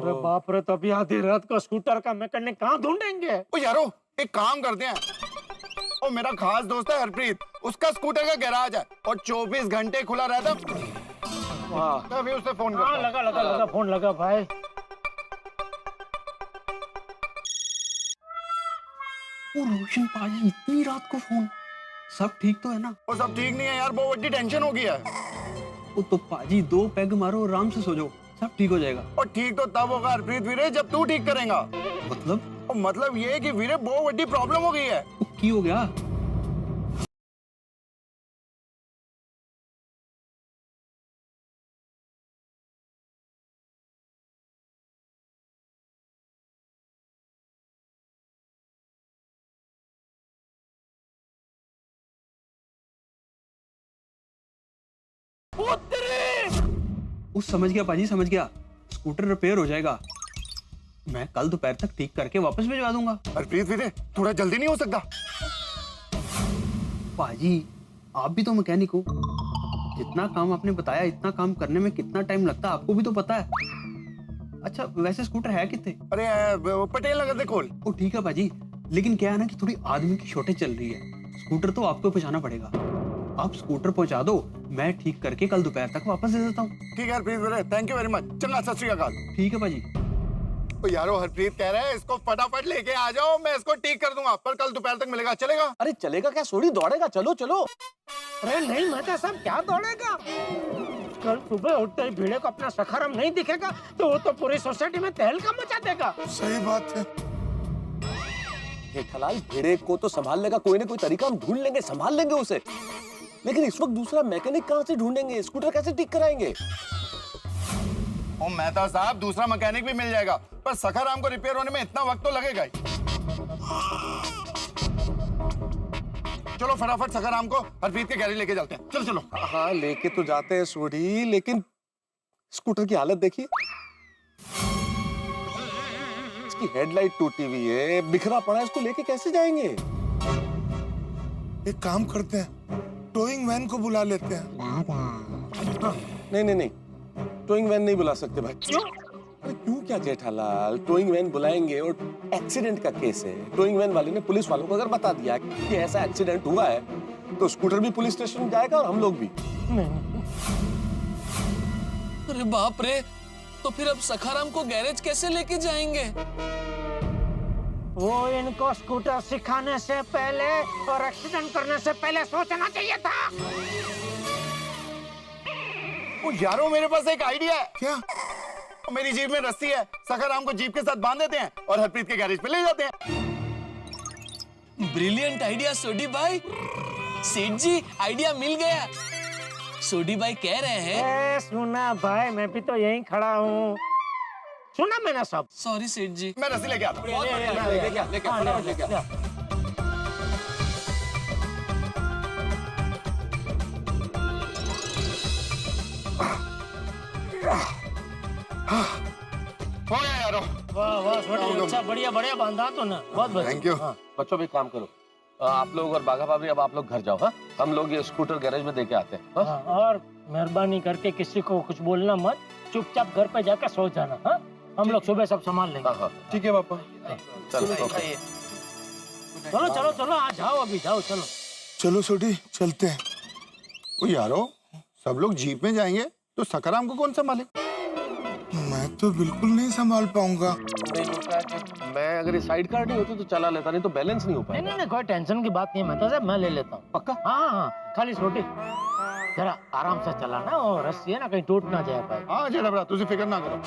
अरे बाप रे, तो अभी आधी रात को स्कूटर का मैकेनिक कहाँ ढूंढेंगे? ओ यारो, एक काम करते हैं, ओ मेरा खास दोस्त है हरप्रीत, उसका स्कूटर का गैराज है और 24 घंटे खुला रहता। वाह, मैं अभी उससे फोन करता हूं। लगा फोन लगा भाई। ओ रोशन पाजी, इतनी रात को फोन, सब ठीक तो है ना? वो सब ठीक नहीं है यार, बहुत बड़ी टेंशन हो गई है। ओ तो पाजी 2 पैग मारो, आराम से सो जाओ, सब ठीक हो जाएगा। और ठीक तो तब होगा हरप्रीत वीरे जब तू ठीक करेगा। मतलब? और मतलब ये है कि वीरे बहुत बड़ी प्रॉब्लम हो गई है। ओ की हो गया? उस समझ गया पाजी, समझ गया। स्कूटर रिपेयर हो जाएगा, मैं कल दोपहर तक ठीक करके वापस भिजवा दूंगा। हरप्रीत वीरे थोड़ा जल्दी नहीं हो सकता? पाजी आप भी तो मैकेनिक हो, जितना काम आपने बताया इतना काम करने में कितना टाइम लगता है आपको भी तो पता है। अच्छा वैसे स्कूटर है कितने? अरे पटेल नगर से खोल। ओ ठीक है पाजी, लेकिन क्या है ना कि थोड़ी आदमी की शॉर्टेज चल रही है, स्कूटर तो आपको पहुंचाना पड़ेगा। आप स्कूटर पहुंचा दो, मैं ठीक करके कल दोपहर तक वापस दे देता हूँ। ठीक है हरप्रीत वीरे, थैंक यू वेरी मच। चलना, सत श्री अकाल। ठीक है पाजी। तो यारो हरप्रीत कह रहा है इसको फटाफट लेके आ जाओ, मैं इसको ठीक कर दूंगा, पर कल दोपहर तक मिलेगा, चलेगा? अरे चलेगा क्या, सोडी दौड़ेगा, चलो चलो। अरे नहीं मेहता साहब, क्या दौड़ेगा? कल सुबह उठते ही भिड़े को अपना सखाराम नहीं दिखेगा तो वो तो पूरी सोसाइटी में तहलका मचा देगा। सही बात है। जेठालाल, भिड़े को तो संभालने का कोई ना कोई तरीका हम ढूंढ लेंगे, संभाल लेंगे उसे। लेकिन इस वक्त दूसरा मैकेनिक कहाँ से ढूंढेंगे, स्कूटर कैसे ठीक कराएंगे? ओ मेहता साहब, दूसरा मैकेनिक भी मिल जाएगा, पर सखाराम को रिपेयर होने में इतना वक्त तो लगेगा ही। चलो फटाफट सखाराम को हरप्रीत के गैरेज लेके चलते हैं। चलो चलो। हाँ लेके तो जाते हैं सोडी, लेकिन स्कूटर की हालत देखिए, इसकी हेडलाइट टूटी हुई है, बिखरा पड़ा है, इसको लेके कैसे जाएंगे? एक काम करते हैं, टोइंग वैन को बुला लेते हैं। नहीं नहीं नहीं, टोइंग वैन नहीं बुला सकते भाई। क्यों? अरे क्यों क्या जेठालाल, टोइंग वैन बुलाएंगे और एक्सीडेंट का केस है, टोइंग वैन वाले ने पुलिस वालों को अगर बता दिया कि ऐसा एक्सीडेंट हुआ है तो स्कूटर भी पुलिस स्टेशन जाएगा और हम लोग भी। अरे बाप रे, तो फिर अब सखाराम को गैरेज कैसे लेके जाएंगे? वो इनको स्कूटर सिखाने से पहले और एक्सीडेंट करने से पहले सोचना चाहिए था। ओ यारो, मेरे पास एक आइडिया है। क्या? मेरी जीप में रस्सी है, सखाराम को जीप के साथ बांध देते हैं और हरप्रीत के गैरेज पे ले जाते हैं। ब्रिलियंट आइडिया सोडी भाई। सेठ जी, आइडिया मिल गया। सोडी भाई कह रहे हैं। सुना भाई, मैं भी तो यहीं खड़ा हूँ, सुना मैंने सब। सॉरी सेठ जी। मैं रस्सी लेके आता हूँ। हो गया यारो। वाह वाह छोटे, अच्छा बढ़िया बढ़िया बांधा तो ना, बहुत बढ़िया। Thank you. बच्चों भी काम करो, आप लोग और बाघा भाभी अब आप लोग घर जाओ। हाँ, हम लोग ये स्कूटर गैरेज में देके आते हैं। हाँ, और मेहरबानी करके किसी को कुछ बोलना मत, चुपचाप घर पे जाकर सो जाना। हाँ, हम लोग सुबह सब संभाल लेंगे। हाँ, ठीक है पापा। चलो चलो चलो चलो, आ जाओ, अभी जाओ, चलो चलो छोटी, चलते हैं। ओ यारो, सब लोग जीप में जाएंगे तो सखाराम को कौन संभाले? मैं तो बिल्कुल नहीं संभाल पाऊंगा। नहीं होता है कि मैं अगर ये साइड कार नहीं होती तो चला लेता, नहीं तो बैलेंस नहीं हो नहीं पाएगा। नहीं, कोई टेंशन की बात नहीं है, मैं तो साहब मैं ले लेता हूँ। पक्का? हाँ हाँ, खाली छोटी जरा आराम से चलाना, और रस्सी है ना कहीं टूट ना जाए भाई। हाँ जेठा भरा, तुझे फिक्र ना करो।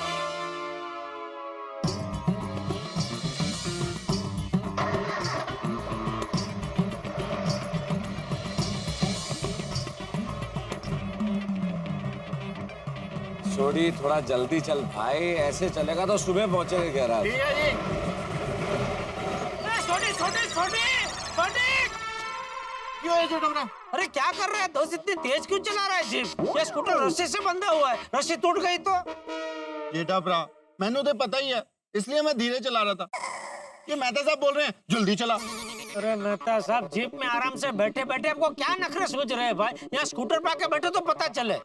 सोडी थोड़ा जल्दी चल भाई, ऐसे चलेगा तो सुबह पहुंचेगा गैराज। ठीक है जी। छोटी छोटी छोटी छोटी, क्यों है जेठा भरा? अरे क्या कर रहा है दोस्त, इतनी तेज क्यों चला रहा है जीप? ये स्कूटर रस्सी से बंधा हुआ है, रस्सी टूट गई तो? जेठा भरा, मैंने तो पता ही है, इसलिए मैं धीरे चला रहा था। ये मेहता साहब बोल रहे हैं जल्दी चला। अरे मेहता साहब, जीप में आराम से बैठे बैठे आपको क्या नखरे सोच रहे हैं भाई? यहाँ स्कूटर पे आके बैठे तो पता चले।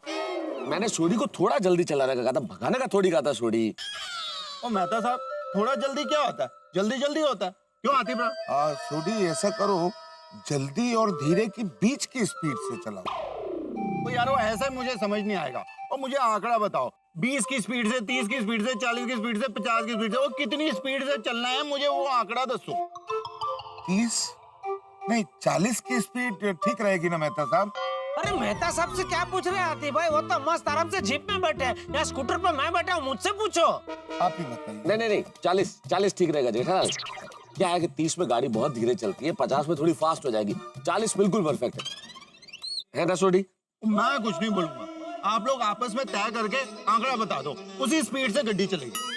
मैंने सोडी को थोड़ा जल्दी चलाने का कहा था, भगाने का थोड़ी कहा था सोडी। ओ मेहता साहब, थोड़ा जल्दी क्या होता है, जल्दी जल्दी होता है। क्यों आतिफ राव? सोडी ऐसा करो, जल्दी और धीरे की बीच की स्पीड से चलाओ। तो यार वो ऐसा मुझे समझ नहीं आएगा। और मुझे आंकड़ा बताओ, 20 की स्पीड से, 30 की स्पीड से, 40 की स्पीड से, 50 की स्पीड से, वो कितनी स्पीड से चलना है, मुझे वो आंकड़ा दसो। 30 नहीं 40 की स्पीड ठीक रहेगी ना मेहता साहब? अरे मेहता साहब से क्या पूछ रहे हैं आतिफ भाई? वो तो मस्त आराम से जीप में बैठे हैं या स्कूटर पर मैं बैठा हूँ, मुझसे पूछो। आप ही बताइए। नहीं 40 ठीक रहेगा जेठालाल। क्या है कि 30 में गाड़ी बहुत धीरे चलती है, 50 में थोड़ी फास्ट हो जाएगी, 40 बिल्कुल परफेक्ट है ना सोडी? मैं कुछ नहीं बोलूंगा, आप लोग आपस में तय करके आंकड़ा बता दो, उसी स्पीड से गड्डी चलेगी।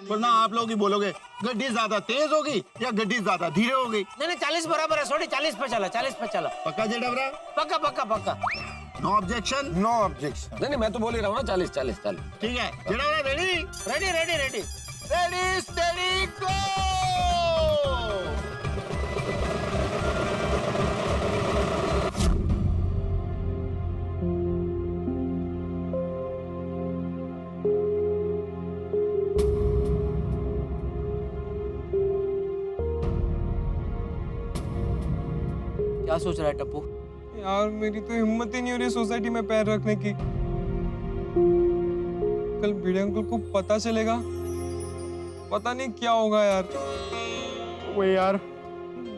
वरना आप लोग ही बोलोगे गड्डी ज्यादा तेज होगी या गड्डी ज्यादा धीरे होगी। नहीं 40 बराबर है सोडी, 40 पे चला, 40 पे चला। पक्का जेठाबरा? पक्का पक्का पक्का। No objection? No objection. नहीं मैं तो बोल ही रहा हूँ ना 40। ठीक है जेठाबरा, ready ready ready ready. Ready steady go. क्या सोच रहा है टप्पू? यार मेरी तो हिम्मत ही नहीं हो रही सोसाइटी में पैर रखने की। कल भिड़े अंकल को पता चलेगा, पता नहीं क्या होगा यार। वो यार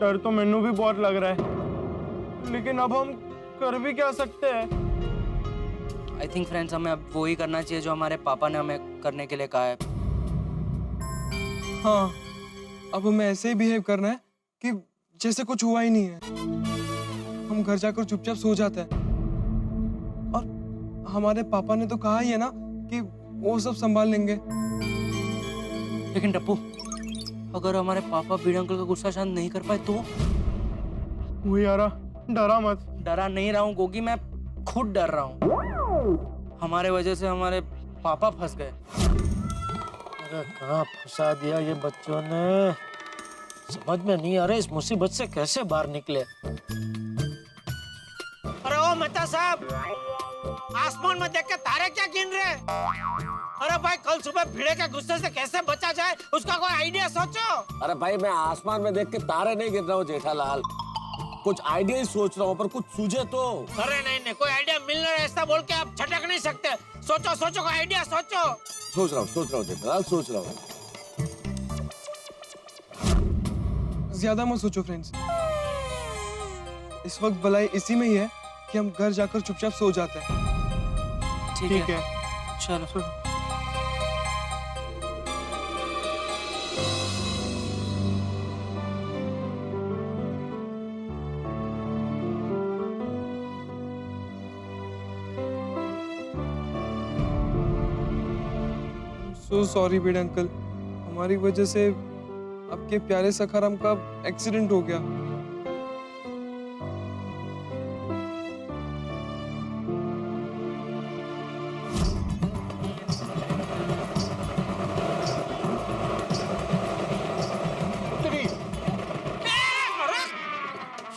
डर तो मैनू भी बहुत लग रहा है, लेकिन अब हम कर भी क्या सकते हैं? आई थिंक फ्रेंड्स हमें अब वो ही करना चाहिए जो हमारे पापा ने हमें करने के लिए कहा है। हाँ, अब हमें ऐसे ही बिहेव करना है कि जैसे कुछ हुआ ही नहीं है। हम घर जाकर चुपचाप सो जाते हैं। और हमारे पापा ने तो कहा ही है ना कि वो सब संभाल लेंगे। लेकिन टप्पू, अगर हमारे पापा भिड़े अंकल का गुस्सा शांत नहीं कर पाए तो? वो यारा डरा मत। डरा नहीं रहा हूँ गोगी, मैं खुद डर रहा हूँ। हमारे वजह से हमारे पापा फंस गए। अरे कहाँ फंसा दिया ये बच्चों ने, समझ में नहीं आ रहा इस मुसीबत से कैसे बाहर निकले। अरे ओ मेहता साहब, आसमान में देख के तारे क्या गिन रहे? अरे भाई कल सुबह भिड़े के गुस्से से कैसे बचा जाए, उसका कोई आइडिया सोचो। अरे भाई मैं आसमान में देख के तारे नहीं गिन रहा हूँ जेठालाल, कुछ आइडिया ही सोच रहा हूँ, पर कुछ सूझे तो। अरे नहीं कोई आइडिया मिल रहा है, ऐसा बोल के आप छटक नहीं सकते। सोचो कोई आइडिया सोचो। सोच रहा हूँ जेठालाल, सोच रहा हूँ। ज्यादा मत सोचो फ्रेंड्स, इस वक्त भलाई इसी में ही है कि हम घर जाकर चुपचाप सो जाते हैं। ठीक है चलो। सो सॉरी भिड़े अंकल, हमारी वजह से आपके प्यारे सखाराम का एक्सीडेंट हो गया।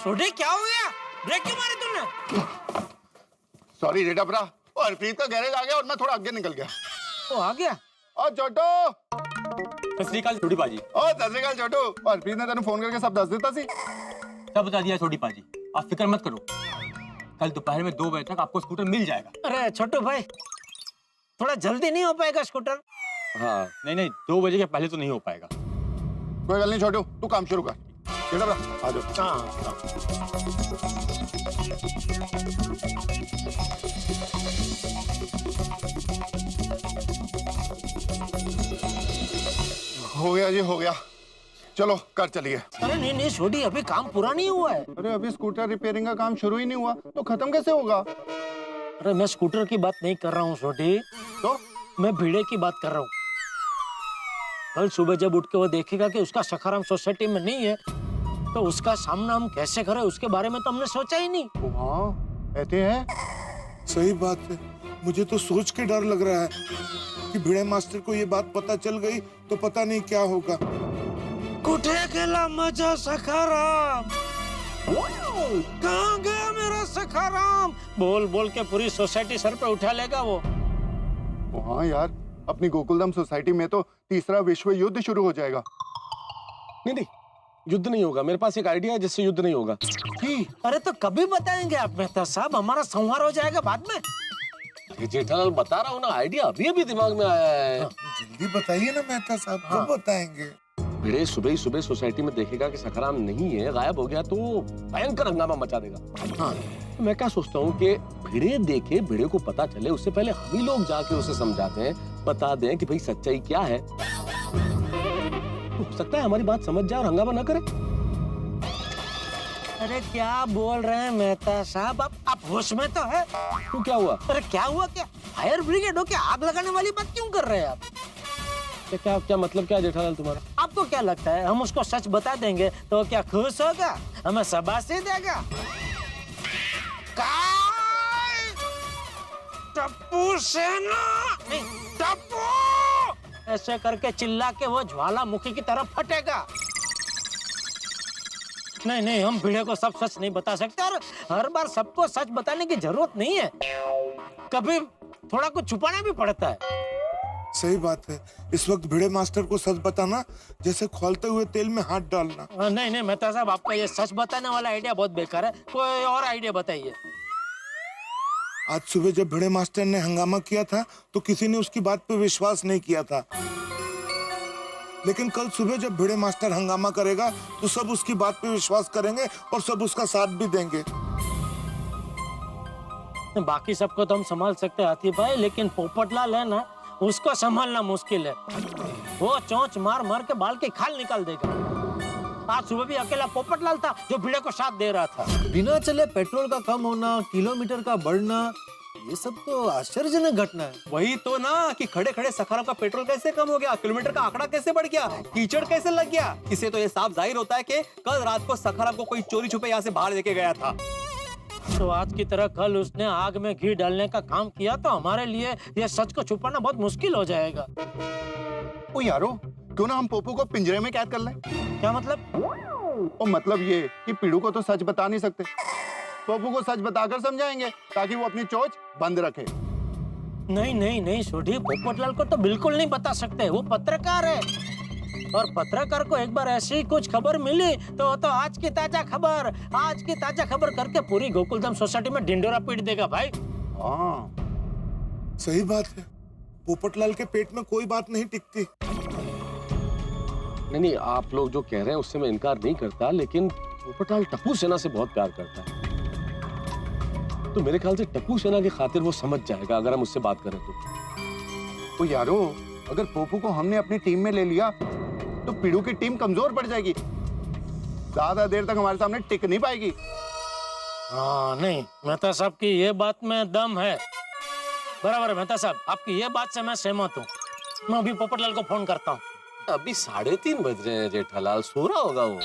छोटे क्या हो गया, ब्रेक क्यों मारे तुमने? सॉरी जेठाबरा, और हरप्रीत का गैरेज आ गया और मैं थोड़ा आगे निकल गया। वो आ गया। और छोटू, सत श्री अकाल छोटी पाजी। ओ सत श्री अकाल छोटू, और हरप्रीत ने तेन फोन करके सब दस देता सी। सब बता दिया छोटी पाजी, आप फिक्र मत करो, कल दोपहर में 2 बजे तक आपको स्कूटर मिल जाएगा। अरे छोटू भाई, थोड़ा जल्दी नहीं हो पाएगा स्कूटर? हाँ नहीं 2 बजे के पहले तो नहीं हो पाएगा। कोई गल नहीं छोटू, तू काम शुरू कर। जेठाबरा आ जाओ। हो गया जी, हो गया, चलो कर चलिए। अरे नहीं छोटी, अभी काम पूरा नहीं हुआ है। अरे अभी स्कूटर रिपेयरिंग का काम शुरू ही नहीं हुआ तो खत्म कैसे होगा? अरे मैं स्कूटर की बात नहीं कर रहा हूँ छोटी, तो मैं भिड़े की बात कर रहा हूँ। कल सुबह जब उठ के वो देखेगा कि उसका सखाराम सोसाइटी में नहीं है, तो उसका सामना हम कैसे करें, उसके बारे में तो हमने सोचा ही नहीं। हाँ कहते हैं। सही बात है, मुझे तो सोच के डर लग रहा है कि भिड़े मास्टर को ये बात पता चल गई तो पता नहीं क्या होगा। कुठे गेला मजा सखाराम, कहाँ गया मेरा सखाराम? बोल बोल के पूरी सोसाइटी सर पे उठा लेगा वो। हाँ यार, अपनी गोकुलधाम सोसाइटी में तो तीसरा विश्व युद्ध शुरू हो जाएगा। नहीं नहीं, युद्ध नहीं होगा। मेरे पास एक आइडिया है जिससे युद्ध नहीं होगा। अरे तो कभी बताएंगे आप मेहता साहब, हमारा संहार हो जाएगा बाद में। जेठालाल बता रहा हूँ ना, आइडिया अभी अभी दिमाग में आया है। जल्दी बताइए ना मेहता साहब, कब बताएंगे? भिड़े सुबह ही सुबह सोसाइटी में देखेगा कि सखाराम नहीं है, गायब हो गया, तो भयंकर हंगामा मचा देगा। हाँ, तो मैं क्या सोचता हूँ कि भिड़े देखे, भिड़े को पता चले, उससे पहले हम ही लोग जाके उसे समझाते हैं, बता दें कि भाई सच्चाई क्या है। तो हो सकता है हमारी बात समझ जाए और हंगामा ना करे। अरे क्या बोल रहे हैं मेहता साहब, आप होश में तो है? तो क्या हुआ? अरे क्या हुआ क्या? फायर ब्रिगेड हो क्या? आग लगाने वाली बात क्यों कर रहे हैं आप? क्या मतलब क्या जेठालाल तुम्हारा? आपको क्या लगता है हम उसको सच बता देंगे तो क्या खुश होगा, हमें शाबाशी देगा? टप्पू सेना, नहीं टप्पू, ऐसे करके चिल्ला के वो ज्वालामुखी की तरफ फटेगा। नहीं नहीं, हम भिड़े को सब सच नहीं बता सकते और हर बार सबको सच बताने की जरूरत नहीं है, कभी थोड़ा कुछ छुपाना भी पड़ता है। सही बात है, इस वक्त भिड़े मास्टर को सच बताना जैसे खौलते हुए तेल में हाथ डालना। नहीं नहीं मेहता साहब, आपका ये सच बताने वाला आइडिया बहुत बेकार है, कोई और आइडिया बताइए। आज सुबह जब भिड़े मास्टर ने हंगामा किया था तो किसी ने उसकी बात पे विश्वास नहीं किया था, लेकिन कल सुबह जब भिड़े मास्टर हंगामा करेगा तो सब उसकी बात पे विश्वास करेंगे और सब उसका साथ भी देंगे। बाकी सबको तो हम संभाल सकते हैं हाथी भाई, लेकिन पोपटलाल है ना, उसको संभालना मुश्किल है। वो चोंच मार मार के बाल की खाल निकाल देगा। आज सुबह भी अकेला पोपटलाल था जो भिड़े को साथ दे रहा था। बिना चले पेट्रोल का कम होना, किलोमीटर का बढ़ना, ये सब तो आश्चर्यजनक घटना है। वही तो ना कि खड़े खड़े सखाराम का पेट्रोल कैसे कम हो गया, किलोमीटर का आंकड़ा कैसे बढ़ गया, कीचड़ कैसे लग गया। इससे तो ये साफ जाहिर होता है कि कल रात को सखाराम को कोई चोरी छुपे यहाँ से बाहर लेके गया था। तो आज की तरह कल उसने आग में घी डालने का काम किया तो हमारे लिए ये सच को छुपाना बहुत मुश्किल हो जाएगा। ओ यारो, क्यों ना हम पोपो को पिंजरे में कैद कर लें? क्या मतलब? ओ मतलब ये कि पीड़ू को तो सच बता नहीं सकते, पोपो को सच बताकर समझाएंगे ताकि वो अपनी चोंच बंद रखे। नहीं नहीं नहीं सोढ़ी, पोपटलाल को तो बिल्कुल नहीं बता सकते, वो पत्रकार है और पत्रकार को एक बार ऐसी कुछ खबर मिली तो आज की ताजा खबर करके पूरी गोकुलधाम सोसाइटी में ढिंडोरा पीट देगा भाई। हाँ सही बात है, पोपटलाल के पेट में कोई बात नहीं टिकती। नहीं, आप लोग जो कह रहे हैं उससे मैं इनकार नहीं करता, लेकिन पोपटलाल टप्पू सेना से बहुत प्यार करता है, तो मेरे ख्याल से टप्पू सेना की खातिर वो समझ जाएगा अगर हम उससे बात करें तो। यारो, अगर पोपू को हमने अपनी टीम में ले लिया तो पीड़ू की टीम कमजोर पड़ जाएगी, ज्यादा देर तक हमारे सामने टिक नहीं पाएगी। हाँ नहीं, मेहता साहब की ये बात में दम है, बराबर है मेहता साहब, आपकी ये बात से मैं सहमत हूँ। मैं अभी पोपटलाल को फोन करता हूँ। अभी 3:30 बज रहे हैं जेठालाल, सो रहा होगा वो।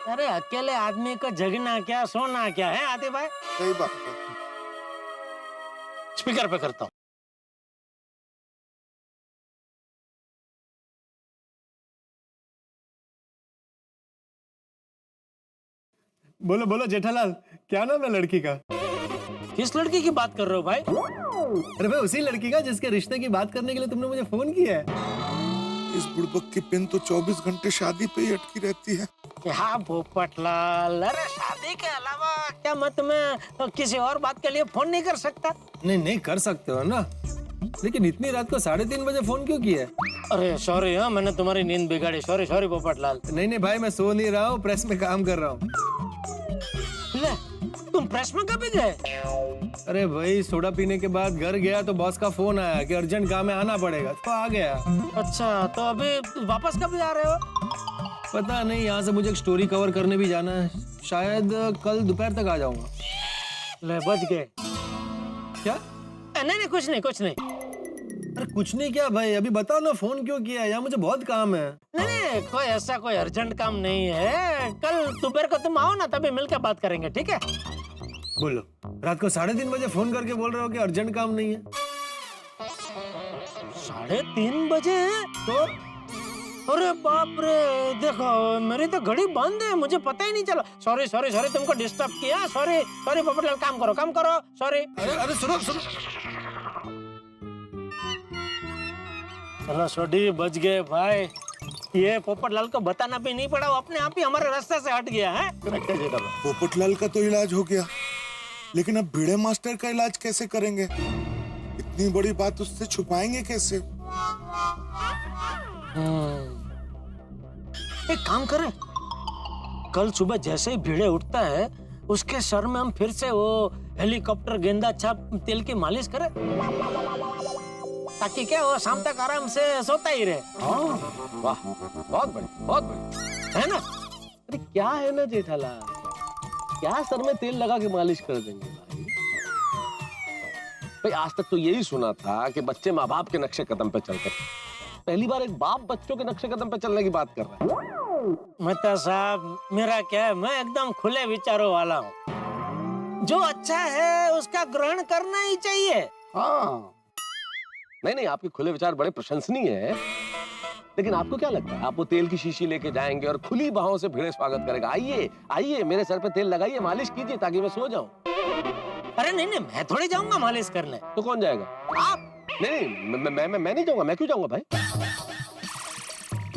अरे अकेले आदमी को जगना क्या सोना क्या है आते भाई। सही बात है। स्पीकर पे करता हूँ। बोलो बोलो जेठालाल, क्या नाम है लड़की का? किस लड़की की बात कर रहे हो भाई? अरे भाई उसी लड़की का जिसके रिश्ते की बात करने के लिए तुमने मुझे फोन किया है। इस बुड़बक की पिन तो 24 घंटे शादी पे ही अटकी रहती है। क्या पोपटलाल, अरे शादी के अलावा क्या मैं तुम्हें किसी और बात के लिए फोन नहीं कर सकता? नहीं नहीं कर सकते हो ना, लेकिन इतनी रात को 3:30 बजे फोन क्यों किया? अरे सॉरी, हाँ मैंने तुम्हारी नींद बिगाड़ी, सॉरी सॉरी पोपटलाल। नहीं नहीं भाई, मैं सो नहीं रहा हूँ, प्रेस में काम कर रहा हूँ। ले, तुम प्रेस में कभी गए? अरे भाई सोडा पीने के बाद घर गया तो बॉस का फोन आया कि अर्जेंट काम है, आना पड़ेगा, तो आ गया। अच्छा, तो अभी वापस कभी आ रहे हो? पता नहीं, यहाँ से मुझे एक स्टोरी कवर करने भी जाना है, शायद कल दोपहर तक आ जाऊंगा। ले बच गए। क्या? नहीं नहीं कुछ नहीं कुछ नहीं। अरे कुछ नहीं क्या भाई, अभी बताओ ना फोन क्यों किया, यहाँ मुझे बहुत काम है। नहीं नहीं कोई ऐसा कोई अर्जेंट काम नहीं है, कल दोपहर को तुम आओ ना, तभी मिलकर बात करेंगे, ठीक है? बोलो, रात को 3:30 बजे फोन करके बोल रहे हो कि अर्जेंट काम नहीं है? 3:30 बजे? तो अरे बाप रे, देखो मेरी तो घड़ी बंद है, मुझे पता ही नहीं चला। सॉरी सॉरी सॉरी, तुमको डिस्टर्ब किया, सॉरी सॉरी पोपटलाल, काम करो सॉरी। अरे सुनो सुनो, चलो सोडी बच गए भाई। ये पोपटलाल को बताना भी नहीं पड़ा, वो अपने आप ही हमारे रास्ते से हट गया है। पोपटलाल का तो इलाज हो गया, लेकिन अब भिड़े मास्टर का इलाज कैसे करेंगे? इतनी बड़ी बात उससे छुपाएंगे कैसे? एक काम करें, कल सुबह जैसे ही भिड़े उठता है उसके सर में हम फिर से वो हेलीकॉप्टर गेंदा छाप तेल की मालिश करें, ताकि क्या वो शाम तक आराम से सोता ही रहे। वाह, बहुत बढ़िया, बहुत बढ़िया, है ना? अरे क्या है ना जेठालाल, क्या सर में तेल लगा के मालिश कर देंगे भाई? भाई आज तक तो यही सुना था कि बच्चे माँ बाप के नक्शे कदम पे चलते, पहली बार एक बाप बच्चों के नक्शे कदम पे चलने की बात कर रहा है। मेहता साहब, मेरा क्या है, मैं एकदम खुले विचारों वाला हूँ। जो अच्छा है उसका ग्रहण करना ही चाहिए। हाँ, नहीं, आपके खुले विचार बड़े प्रशंसनीय हैं, लेकिन आपको क्या लगता है आप वो तेल की शीशी लेके जाएंगे और खुली बाहों से भिड़े स्वागत करेगा? आइए आइए, मेरे सर पे तेल लगाइए, मालिश कीजिए ताकि मैं सो जाऊं। अरे नहीं, मैं थोड़ी जाऊंगा मालिश करने। तो कौन जाएगा? आप? नहीं, मैं नहीं जाऊंगा। मैं क्यों जाऊंगा भाई?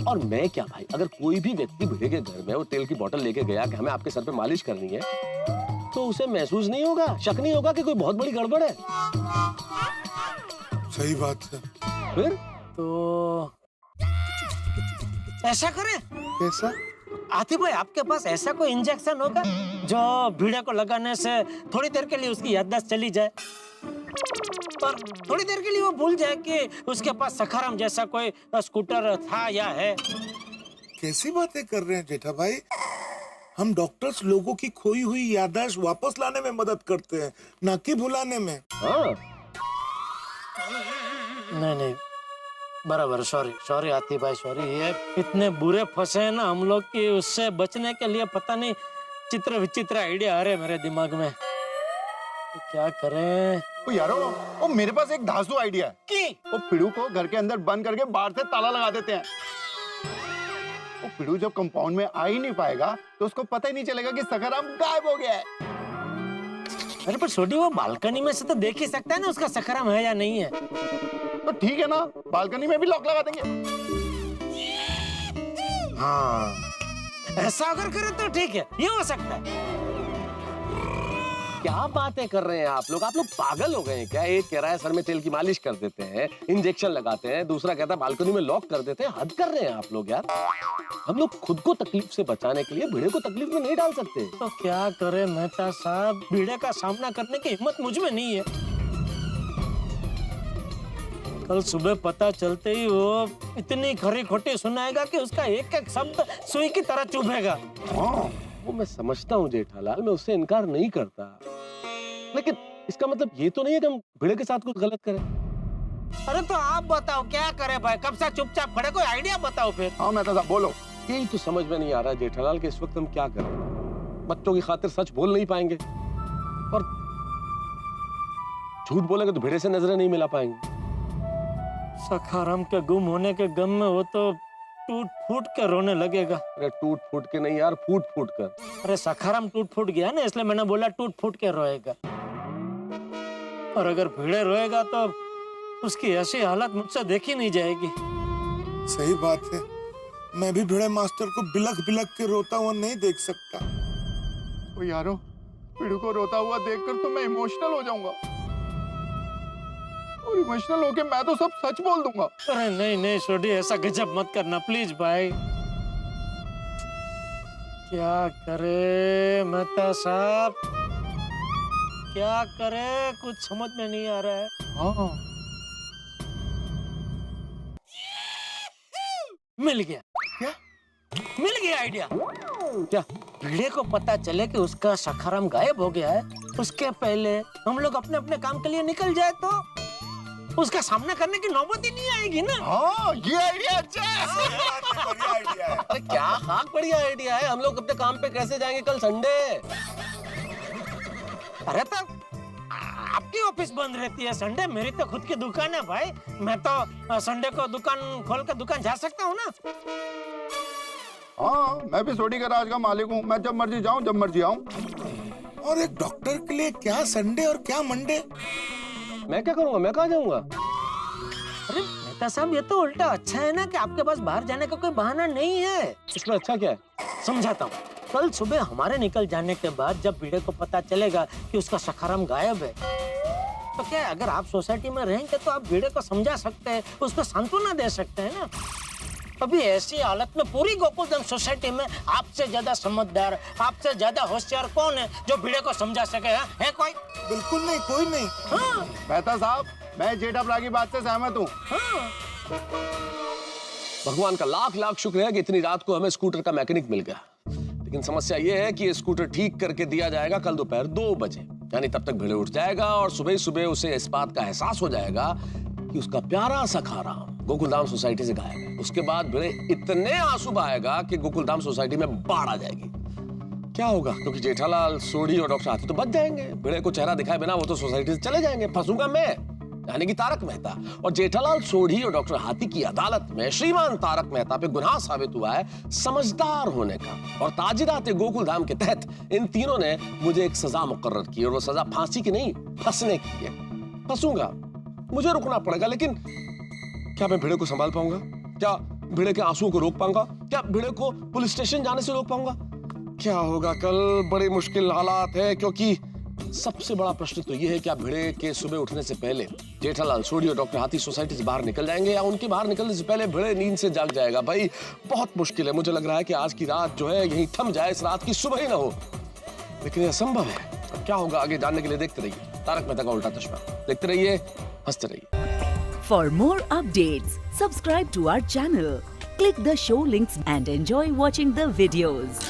और मैं क्या भाई, अगर कोई भी व्यक्ति भिड़े के घर में वो तेल की बोतल लेके गया कि हमें आपके सर पे मालिश करनी है, तो उसे महसूस नहीं होगा, शक नहीं होगा कि कोई बहुत बड़ी गड़बड़ है? सही बात है। फिर तो ऐसा करें? कैसा? आतिफ भाई, आपके पास ऐसा कोई इंजेक्शन होगा जो भिड़े को लगाने से थोड़ी देर के लिए उसकी याददाश्त चली जाए और थोड़ी देर के लिए वो भूल जाए कि उसके पास सखाराम जैसा कोई स्कूटर था या है? कैसी बातें कर रहे हैं जेठा भाई? हम डॉक्टर्स लोगों की खोई हुई याददाश्त वापस लाने में मदद करते हैं, ना कि भुलाने में। हाँ। नहीं, बराबर। सॉरी आतिफ भाई, सॉरी। ये इतने बुरे फंसे हैं ना हम लोग कि उससे बचने के लिए पता नहीं चित्र विचित्र आइडिया आ रहे मेरे दिमाग में। तो क्या करें? ओ यारो, ओ मेरे पास एक धांसू आइडिया है कि वो पिड़ू को घर के अंदर बंद करके बाहर से ताला लगा देते हैं। वो पिड़ू जब कंपाउंड में आ ही नहीं पाएगा तो उसको पता ही नहीं चलेगा कि सखाराम गायब हो गया है। अरे पर छोटी, वो बालकनी में से तो देख ही सकता है ना उसका सखाराम है या नहीं है। तो ठीक है ना, बालकनी में भी लॉक लगा देंगे। हाँ, ऐसा अगर करें तो ठीक है, ये हो सकता है। क्या बातें कर रहे हैं आप लोग पागल हो गए हैं क्या? एक कह रहा है सर में तेल की मालिश कर देते हैं, इंजेक्शन लगाते हैं, दूसरा कहता है बालकनी में लॉक कर देते हैं। हद कर रहे हैं आप लोग यार। हम लोग खुद को तकलीफ से बचाने के लिए भिड़े को तकलीफ में नहीं डाल सकते। तो क्या करें मेहता साहब, भिड़े का सामना करने की हिम्मत मुझ में नहीं है। कल सुबह पता चलते ही वो इतनी खरी खोटी सुनाएगा कि उसका एक एक शब्द सुई की तरह चुभेगा। वो मैं समझता हूँ जेठालाल, मैं उससे इनकार नहीं करता, लेकिन इसका मतलब ये तो नहीं है कि हम भिड़े के साथ कुछ गलत करें। अरे तो आप बताओ क्या करें भाई, कब से चुपचाप खड़े, कोई आइडिया बताओ फिर। हाँ मेहता साहब बोलो। यही तो समझ में नहीं आ रहा है जेठालाल कि इस वक्त हम क्या करें। बच्चों की खातिर सच बोल नहीं पाएंगे और झूठ बोलेंगे तो भिड़े से नजरें नहीं मिला पाएंगे। सखाराम के गुम होने के गम में वो तो टूट फूट के रोने लगेगा। अरे टूट फूट के नहीं यार, फूट फूट कर। अरे सखाराम टूट फूट गया ना, इसलिए मैंने बोला टूट फूट के रोएगा। और अगर भिड़े रोएगा तो उसकी ऐसी हालत मुझसे देखी नहीं जाएगी। सही बात है, मैं भी भिड़े मास्टर को बिलख बिलख के रोता हुआ नहीं देख सकता। ओ यारो, पिड़ू को रोता हुआ देखकर तो मैं इमोशनल हो जाऊंगा और इमोशनल होके मैं तो सब सच बोल दूंगा। अरे नहीं छोटी, ऐसा गजब मत करना प्लीज भाई। क्या करे मेहता साहब, क्या करे, कुछ समझ में नहीं आ रहा है। हाँ, मिल गया। क्या? मिल गया आइडिया। क्या? भिड़े को पता चले कि उसका सखाराम गायब हो गया है, उसके पहले हम लोग अपने अपने काम के लिए निकल जाए तो उसका सामना करने की नौबत ही नहीं आएगी ना। हाँ, ये आइडिया अच्छा है। बढ़िया आइडिया है। अरे क्या खाक बढ़िया आइडिया है। हम लोग अपने काम पे कैसे जाएंगे कल संडे? अरे तो आपकी ऑफिस बंद रहती है संडे, मेरी तो खुद की दुकान है भाई। मैं तो संडे को दुकान खोल कर दुकान जा सकता हूँ ना। हाँ, मैं भी सोडी गैराज का मालिक हूँ, मैं जब मर्जी जाऊँ जब मर्जी आऊँ। और एक डॉक्टर के लिए क्या संडे और क्या मंडे? मैं क्या करूँगा, मैं कहाँ जाऊँगा? अरे डॉक्टर साहब ये तो उल्टा अच्छा है ना कि आपके पास बाहर जाने का कोई बहाना नहीं है। इसमें अच्छा क्या है? समझाता हूँ। कल सुबह हमारे निकल जाने के बाद जब भिड़े को पता चलेगा कि उसका सखाराम गायब है, तो क्या है, अगर आप सोसाइटी में रहेंगे तो आप भिड़े को समझा सकते हैं, उसको सांत्वना दे सकते हैं ना। अभी ऐसी हालत में पूरी गोकुलधाम सोसाइटी में आपसे ज्यादा समझदार, आपसे ज्यादा होशियार कौन है जो भिड़े को समझा सके? है कोई? बिल्कुल नहीं, कोई नहीं। हाँ। मेहता साहब, मैं जेठापला की बात से सहमत हूँ। हाँ। भगवान का लाख लाख शुक्र है कि इतनी रात को हमें स्कूटर का मैकेनिक मिल गया। लेकिन समस्या यह है कि ये स्कूटर ठीक करके दिया जाएगा कल दोपहर 2 बजे, यानी तब तक भिड़े उठ जाएगा और सुबह सुबह उसे इस बात का एहसास हो जाएगा कि उसका प्यारा सखाराम गोकुलधाम सोसाइटी से गायब है। उसके बाद भिड़े इतने आंसू बहाएगा कि गोकुलधाम सोसाइटी में बाढ़ आ जाएगी। क्या होगा? क्योंकि जेठालाल, सोढ़ी और डॉक्टर हाथी तो बच जाएंगे। भिड़े को चेहरा दिखाए बिना वो तो सोसाइटी से चले जाएंगे। फंसूंगा मैं, यानी कि तारक मेहता। और जेठालाल, सोढ़ी और डॉक्टर हाथी की अदालत में श्रीमान तारक मेहता पे गुनाह साबित हुआ है समझदार होने का। और ताजिराते गोकुलधाम के तहत इन तीनों ने मुझे एक सजा मुकर्रर की, और वो सजा फांसी की नहीं, फंसने की है। फंसूंगा, मुझे रुकना पड़ेगा, लेकिन क्या मैं भिड़े को संभाल पाऊंगा? क्या भिड़े के आंसुओं को रोक पाऊंगा? क्या भिड़े को पुलिस स्टेशन जाने से रोक पाऊंगा? क्या होगा कल? बड़े मुश्किल हालात है, क्योंकि सबसे बड़ा प्रश्न तो यह है कि भिड़े के सुबह उठने से पहले जेठालाल, सोढ़ी और डॉक्टर हाथी सोसाइटी से बाहर निकल जाएंगे, या उनके बाहर निकलने से पहले भिड़े नींद से जाग जाएगा। भाई बहुत मुश्किल है। मुझे लग रहा है कि आज की रात जो है यहीं थम जाए, इस रात की सुबह ही ना हो, लेकिन यह संभव है। अब क्या होगा आगे जानने के लिए देखते रहिए तारक मेहता का उल्टा चश्मा। देखते रहिए, हंसते रहिए। For more updates, subscribe to our channel, click the show links and enjoy watching the videos.